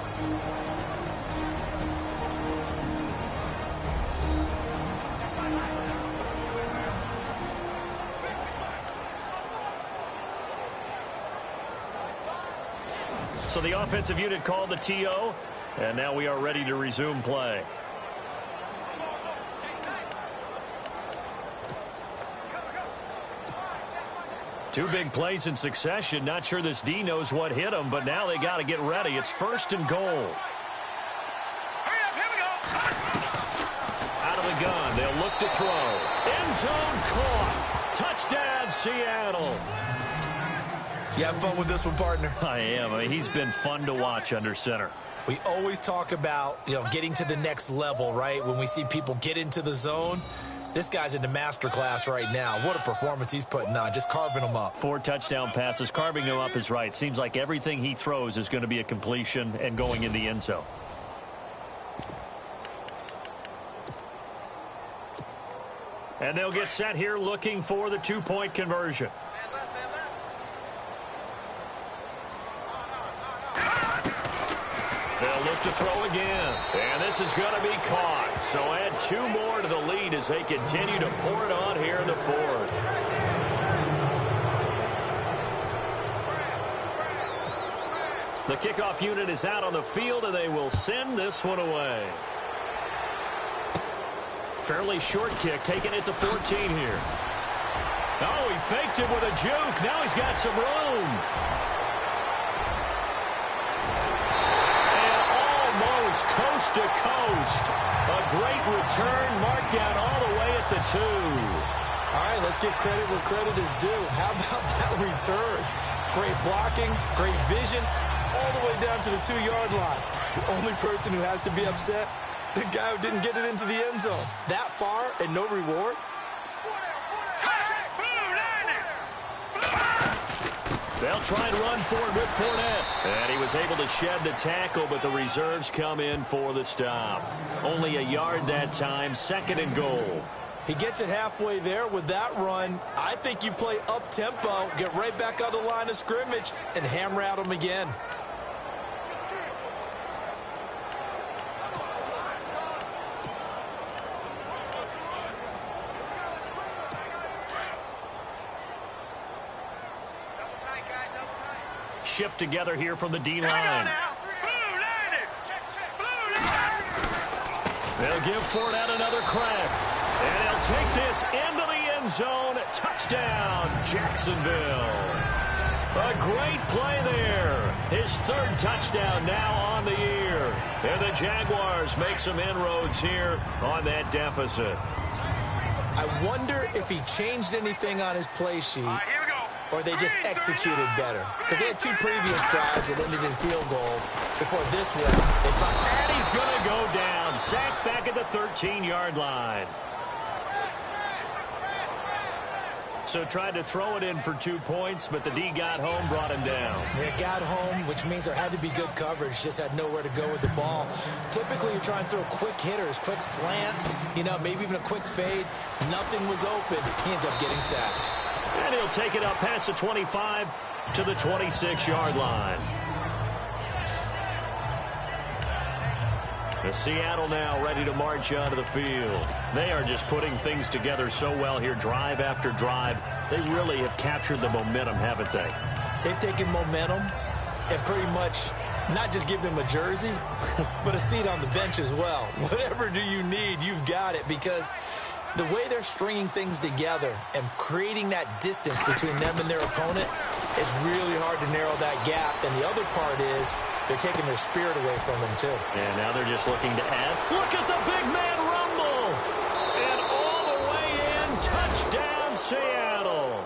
D: So the offensive unit called the TO. And now we are ready to resume play. Two big plays in succession. Not sure this D knows what hit him, but now they got to get ready. It's 1st and goal. Out of the gun. They'll look to throw. End zone caught. Touchdown, Seattle.
F: You have fun with this one, partner?
D: I am. I mean, he's been fun to watch under center.
F: We always talk about, getting to the next level, right? When we see people get into the zone. This guy's in the master class right now. What a performance he's putting on, just carving them up.
D: 4 touchdown passes. Carving them up is right. Seems like everything he throws is going to be a completion and going in the end zone. And they'll get set here looking for the 2-point conversion. They'll look to throw again. And this is going to be caught. So add 2 more to the lead as they continue to pour it on here in the 4th. The kickoff unit is out on the field, and they will send this one away. Fairly short kick, taking it to 14 here. Oh, he faked it with a juke. Now he's got some room. Coast to coast. A great return, marked down all the way at the 2.
F: All right, let's give credit where credit is due. How about that return? Great blocking, great vision, all the way down to the 2-yard line. The only person who has to be upset, the guy who didn't get it into the end zone. That far and no reward?
D: They'll try and run for it with Fournette. And he was able to shed the tackle, but the reserves come in for the stop. Only a yard that time, 2nd and goal.
F: He gets it halfway there with that run. I think you play up-tempo, get right back on the line of scrimmage, and hammer at him again.
D: Shift together here from the D-line. They'll give Fournette another crack. And he'll take this into the end zone. Touchdown, Jacksonville. A great play there. His 3rd touchdown now on the year. And the Jaguars make some inroads here on that deficit.
F: I wonder if he changed anything on his play sheet. Or they just executed better. Because they had 2 previous drives that ended in field goals. Before this one, they found...
D: And he's going to go down. Sacked back at the 13-yard line. So tried to throw it in for 2 points, but the D got home, brought him down.
F: They got home, which means there had to be good coverage. Just had nowhere to go with the ball. Typically, you're trying to throw quick hitters, quick slants, maybe even a quick fade. Nothing was open. He ends up getting sacked.
D: And he'll take it up past the 25 to the 26-yard line. The Seattle now ready to march onto the field. They are just putting things together so well here, drive after drive. They really have captured the momentum, haven't they?
F: They've taken momentum and pretty much not just give him a jersey, but a seat on the bench as well. Whatever do you need, you've got it, because the way they're stringing things together and creating that distance between them and their opponent, it's really hard to narrow that gap. And the other part is they're taking their spirit away from them, too.
D: And now they're just looking to add. Look at the big man rumble. And all the way in, touchdown, Seattle.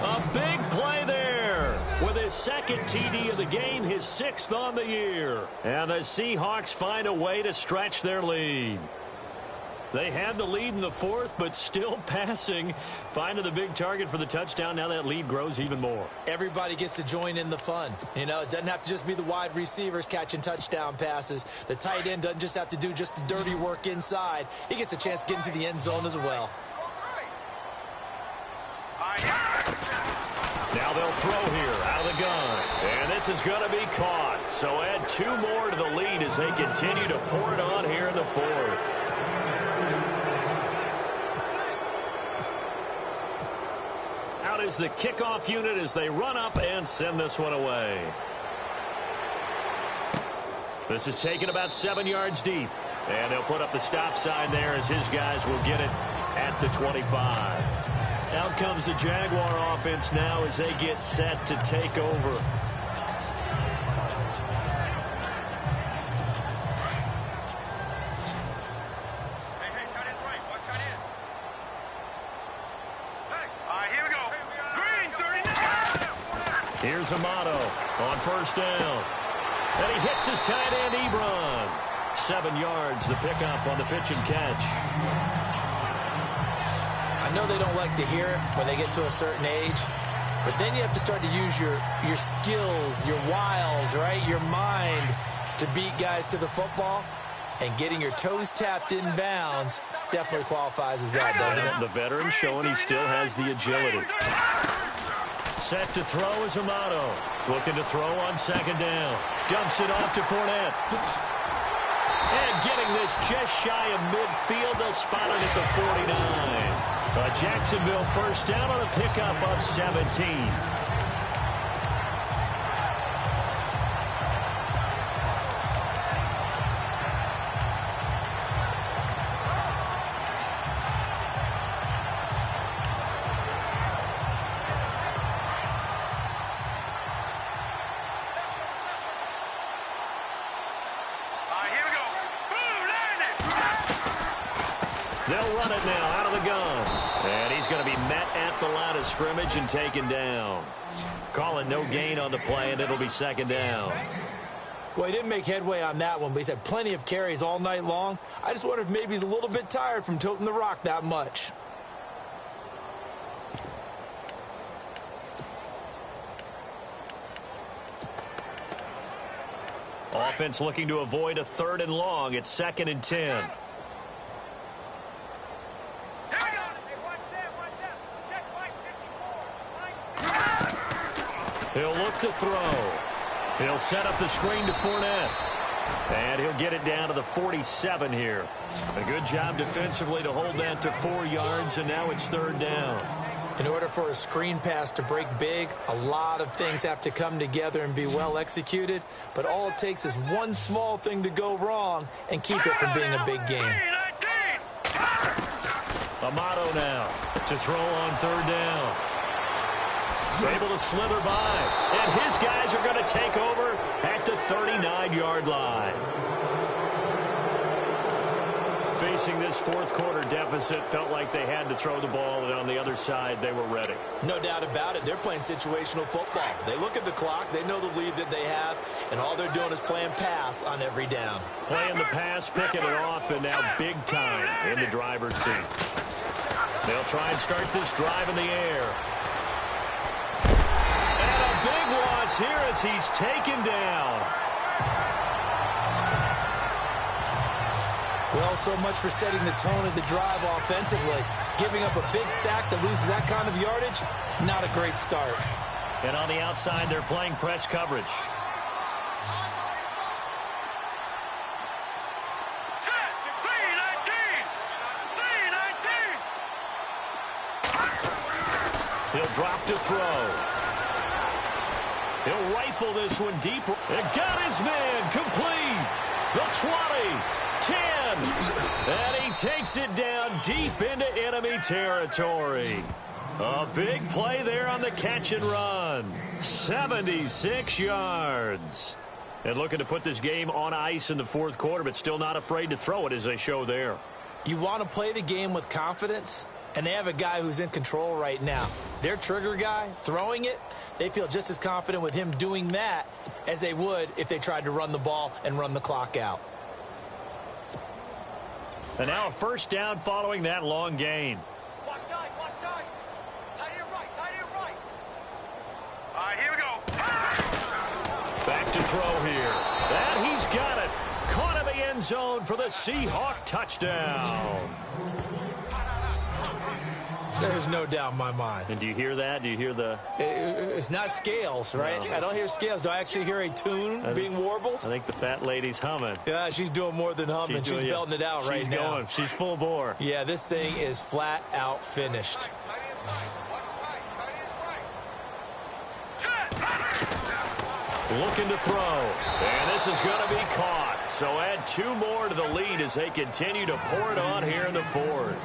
D: A big play there with his 2nd TD of the game, his 6th on the year. And the Seahawks find a way to stretch their lead. They had the lead in the 4th, but still passing. Finding the big target for the touchdown. Now that lead grows even more.
F: Everybody gets to join in the fun. It doesn't have to just be the wide receivers catching touchdown passes. The tight end doesn't just have to do just the dirty work inside. He gets a chance to get into the end zone as well.
D: Now they'll throw here out of the gun. And this is going to be caught. So add 2 more to the lead as they continue to pour it on here in the 4th. Out is the kickoff unit as they run up and send this one away. This is taken about 7 yards deep. And they'll put up the stop sign there as his guys will get it at the 25. Out comes the Jaguar offense now as they get set to take over. Here's Amato on first down. And he hits his tight end, Ebron. 7 yards, the pickup on the pitch and catch.
F: I know they don't like to hear it when they get to a certain age, but then you have to start to use your skills, your wiles, right? Your mind to beat guys to the football. And getting your toes tapped in bounds definitely qualifies as that, doesn't it?
D: The veteran showing he still has the agility. Set to throw is Amato. Looking to throw on second down. Dumps it off to Fournette. And getting this just shy of midfield. They'll spot it at the 49. A Jacksonville first down on a pickup of 17. They'll run it now out of the gun. And he's going to be met at the line of scrimmage and taken down. Calling no gain on the play, and it'll be second down.
F: Well, he didn't make headway on that one, but he's had plenty of carries all night long. I just wonder if maybe he's a little bit tired from toting the rock that much.
D: Offense looking to avoid a 3rd and long. It's 2nd and 10. He'll look to throw. He'll set up the screen to Fournette. And he'll get it down to the 47 here. A good job defensively to hold that to 4 yards, and now it's 3rd down.
F: In order for a screen pass to break big, a lot of things have to come together and be well executed. But all it takes is one small thing to go wrong and keep it from being a big game.
D: Amato now to throw on 3rd down. Able to slither by. And his guys are going to take over at the 39-yard line. Facing this 4th quarter deficit, felt like they had to throw the ball, and on the other side, they were ready.
F: No doubt about it. They're playing situational football. They look at the clock, they know the lead that they have, and all they're doing is playing pass on every down.
D: Playing the pass, picking it off, and now big time in the driver's seat. They'll try and start this drive in the air. And a big loss here as he's taken down.
F: Well, so much for setting the tone of the drive offensively. Giving up a big sack that loses that kind of yardage, not a great start.
D: And on the outside, they're playing press coverage. He'll drop to throw. He'll rifle this one deep. And got his man complete. The 20. 10, and he takes it down deep into enemy territory. A big play there on the catch and run. 76 yards. And looking to put this game on ice in the 4th quarter, but still not afraid to throw it as they show there.
F: You want to play the game with confidence, and they have a guy who's in control right now. Their trigger guy, throwing it, they feel just as confident with him doing that as they would if they tried to run the ball and run the clock out.
D: And now a first down following that long gain.
G: Watch tight, watch tight. Tight end right, tight end right. All right, here we go.
D: Back to throw here. And he's got it. Caught in the end zone for the Seahawk touchdown.
F: There's no doubt in my mind.
D: And do you hear that? Do you hear the...
F: It's not scales, right? No. I don't hear scales. Do I actually hear a tune being warbled?
D: I think the fat lady's humming.
F: Yeah, she's doing more than humming. She's belting it out right now.
D: She's going. She's full bore.
F: Yeah, this thing is flat out finished.
D: looking to throw. And this is going to be caught. So add 2 more to the lead as they continue to pour it on here in the 4th.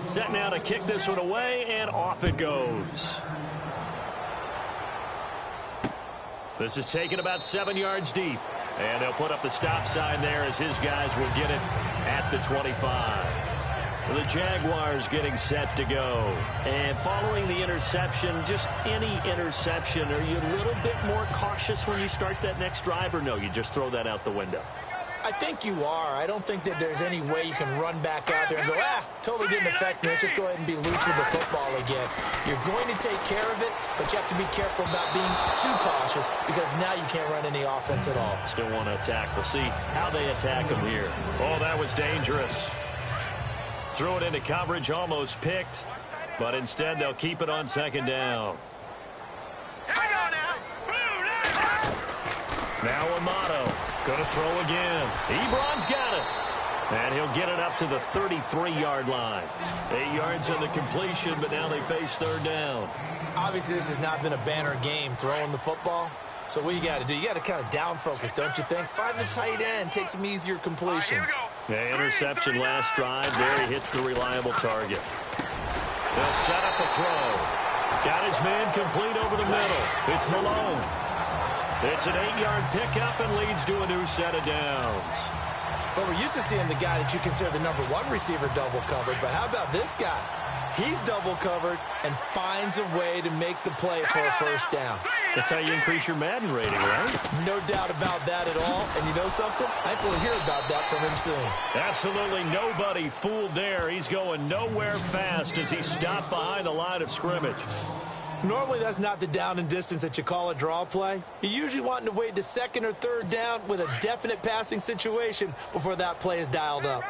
D: Set now to kick this one away, and off it goes. This is taken about 7 yards deep. And they'll put up the stop sign there as his guys will get it at the 25. The Jaguars getting set to go. And following the interception, just any interception, are you a little bit more cautious when you start that next drive, or no, you just throw that out the window?
F: I think you are. I don't think that there's any way you can run back out there and go, totally didn't affect me. Let's just go ahead and be loose with the football again. You're going to take care of it, but you have to be careful about being too cautious because now you can't run any offense at all.
D: Still want to attack. We'll see how they attack them here. Oh, that was dangerous. Threw it into coverage, almost picked, but instead they'll keep it on 2nd down. Now Amato. Going to throw again. Ebron's got it. And he'll get it up to the 33-yard line. 8 yards on the completion, but now they face 3rd down.
F: Obviously, this has not been a banner game throwing the football. So what you got to do, you got to kind of down focus, don't you think? Find the tight end, take some easier completions.
D: Yeah, interception last drive. There he hits the reliable target. They'll set up a throw. Got his man complete over the middle. It's Malone. It's an 8-yard pickup and leads to a new set of downs.
F: Well, we're used to seeing the guy that you consider the number 1 receiver double covered, but how about this guy? He's double covered and finds a way to make the play for a 1st down.
D: That's how you increase your Madden rating, right?
F: No doubt about that at all. And you know something? I think we'll hear about that from him soon.
D: Absolutely nobody fooled there. He's going nowhere fast as he stopped behind the line of scrimmage.
F: Normally, that's not the down and distance that you call a draw play. You're usually wanting to wait to 2nd or 3rd down with a definite passing situation before that play is dialed up.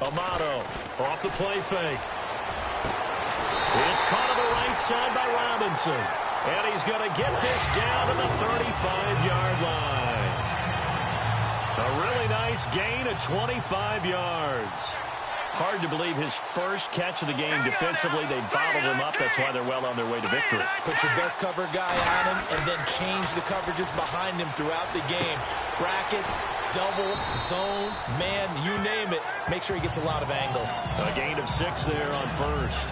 D: Amato off the play fake. It's caught on the right side by Robinson. And he's going to get this down to the 35-yard line. A really nice gain of 25 yards. Hard to believe his first catch of the game defensively. They bottled him up. That's why they're well on their way to victory.
F: Put your best cover guy on him and then change the coverages behind him throughout the game. Brackets, double, zone, man, you name it. Make sure he gets a lot of angles.
D: A gain of 6 there on 1st.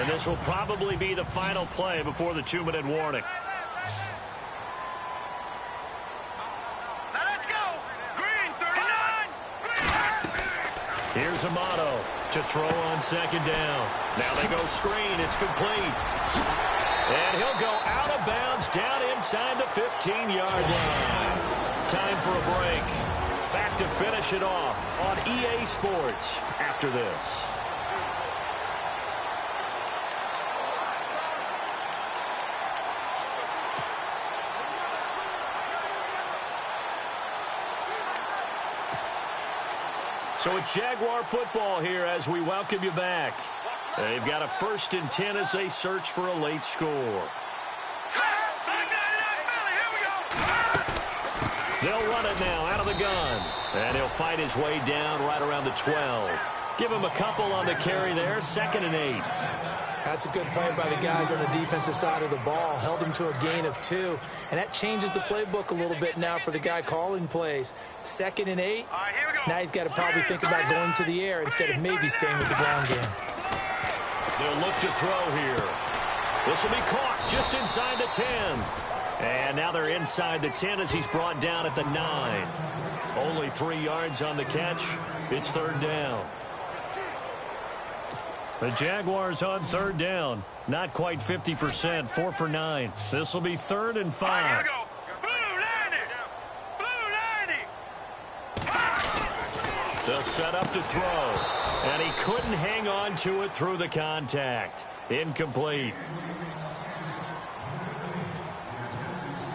D: And this will probably be the final play before the 2-minute warning. Here's Amato to throw on 2nd down. Now they go screen. It's complete. And he'll go out of bounds down inside the 15-yard line. Time for a break. Back to finish it off on EA Sports after this. So it's Jaguar football here as we welcome you back. They've got a 1st and 10 as they search for a late score. They'll run it now out of the gun. And he'll fight his way down right around the 12. Give him a couple on the carry there. 2nd and 8.
F: That's a good play by the guys on the defensive side of the ball. Held him to a gain of 2. And that changes the playbook a little bit now for the guy calling plays. 2nd and 8. Now he's got to probably think about going to the air instead of maybe staying with the ground game.
D: They'll look to throw here. This will be caught just inside the 10. And now they're inside the 10 as he's brought down at the 9. Only 3 yards on the catch. It's 3rd down. The Jaguars on 3rd down. Not quite 50%. 4 for 9. This will be 3rd and 5. They'll set up to throw. And he couldn't hang on to it through the contact. Incomplete.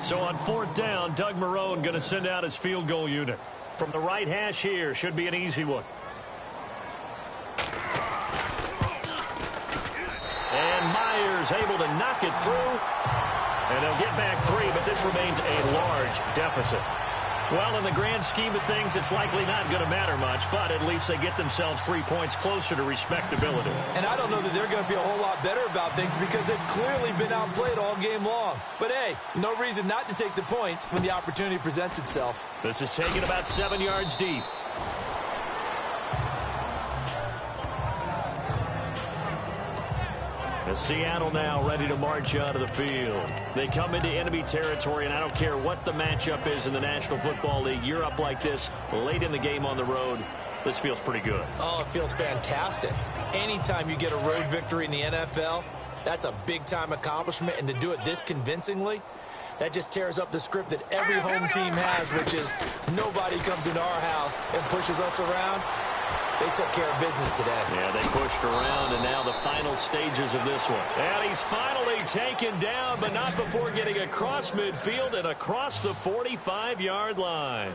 D: So on 4th down, Doug Marrone going to send out his field goal unit. From the right hash here, should be an easy one. And Myers is able to knock it through. And they'll get back 3, but this remains a large deficit. Well, in the grand scheme of things, it's likely not going to matter much, but at least they get themselves 3 points closer to respectability.
F: And I don't know that they're going to feel a whole lot better about things because they've clearly been outplayed all game long. But, hey, no reason not to take the points when the opportunity presents itself.
D: This is taken about 7 yards deep. As Seattle now ready to march out of the field. They come into enemy territory, and I don't care what the matchup is in the National Football League. You're up like this late in the game on the road. This feels pretty good.
F: Oh, it feels fantastic. Anytime you get a road victory in the NFL, that's a big-time accomplishment, and to do it this convincingly, that just tears up the script that every home team has, which is nobody comes into our house and pushes us around. They took care of business today.
D: Yeah, they pushed around, and now the final stages of this one. And he's finally taken down, but not before getting across midfield and across the 45-yard line.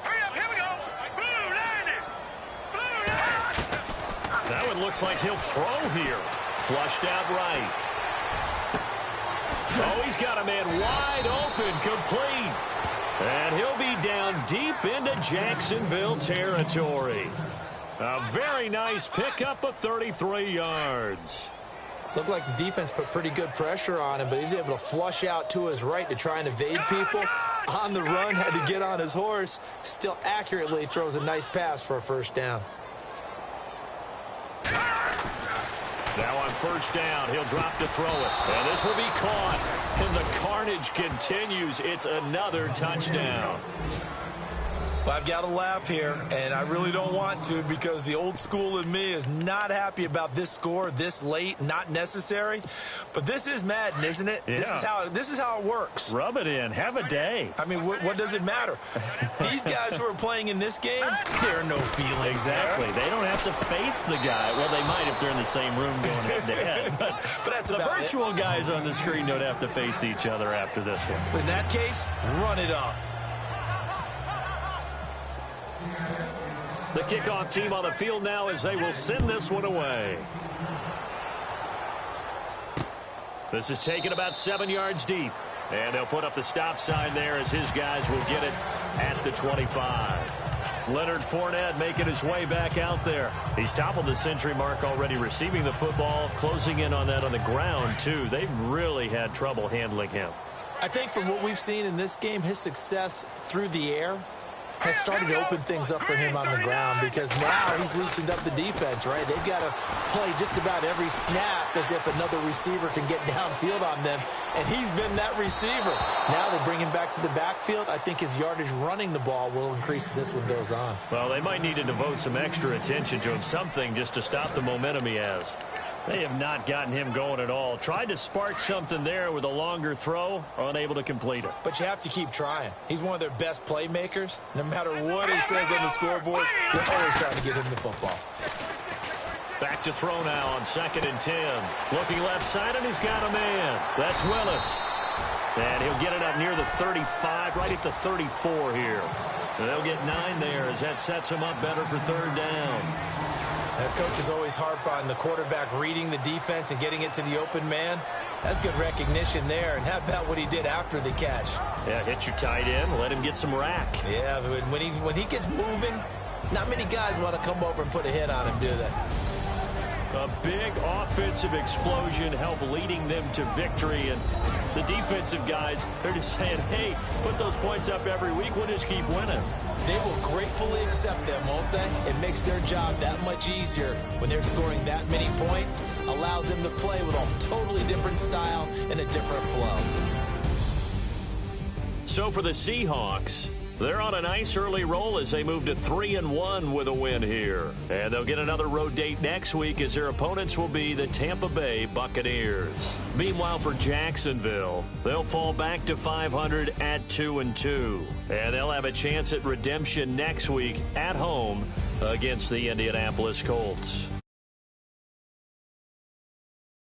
G: Hurry up, here we go. Blue line it. Blue line.
D: That one looks like he'll throw here. Flushed out right. Oh, he's got a man wide open, complete. And he'll be down deep into Jacksonville territory. A very nice pickup of 33 yards.
F: Looked like the defense put pretty good pressure on him, but he's able to flush out to his right to try and evade people. On the run, had to get on his horse. Still accurately throws a nice pass for a first down.
D: Now on first down, he'll drop to throw it. And this will be caught. And the carnage continues. It's another touchdown.
F: Well, I've got to laugh here, and I really don't want to because the old school in me is not happy about this score this late, not necessary. But this is Madden, isn't it?
D: Yeah.
F: This is how it works.
D: Rub it in. Have a day.
F: I mean, what does it matter? These guys who are playing in this game, there are no feelings.
D: Exactly.
F: There.
D: They don't have to face the guy. Well, they might if they're in the same room going head-to-head. But
F: that's
D: the
F: about
D: virtual guys on the screen don't have to face each other after this one.
F: In that case, run it up.
D: The kickoff team on the field now as they will send this one away. This is taken about 7 yards deep. And they'll put up the stop sign there as his guys will get it at the 25. Leonard Fournette making his way back out there. He's toppled the century mark already receiving the football, closing in on that on the ground, too. They've really had trouble handling him.
F: I think from what we've seen in this game, his success through the air has started to open things up for him on the ground because now he's loosened up the defense, right? They've got to play just about every snap as if another receiver can get downfield on them, and he's been that receiver. Now they bring him back to the backfield. I think his yardage running the ball will increase as this one goes on.
D: Well, they might need to devote some extra attention to him, something just to stop the momentum he has. They have not gotten him going at all. Tried to spark something there with a longer throw, unable to complete it.
F: But you have to keep trying. He's one of their best playmakers. No matter what it says on the scoreboard, they're always trying to get him the football.
D: Back to throw now on 2nd and 10. Looking left side, and he's got a man. That's Willis. And he'll get it up near the 35, right at the 34 here. And they'll get 9 there as that sets him up better for 3rd down.
F: Coaches always harp on the quarterback reading the defense and getting it to the open man. That's good recognition there. And how about what he did after the catch?
D: Yeah, hit your tight end, let him get some rack.
F: Yeah, when he gets moving, not many guys want to come over and put a hit on him, do they?
D: A big offensive explosion helped leading them to victory. And the defensive guys, they're just saying, hey, put those points up every week. We'll just keep winning.
F: They will gratefully accept them, won't they? It makes their job that much easier when they're scoring that many points. Allows them to play with a totally different style and a different flow.
D: So for the Seahawks, they're on a nice early roll as they move to 3-1 with a win here. And they'll get another road date next week as their opponents will be the Tampa Bay Buccaneers. Meanwhile, for Jacksonville, they'll fall back to 500 at 2-2. And they'll have a chance at redemption next week at home against the Indianapolis Colts.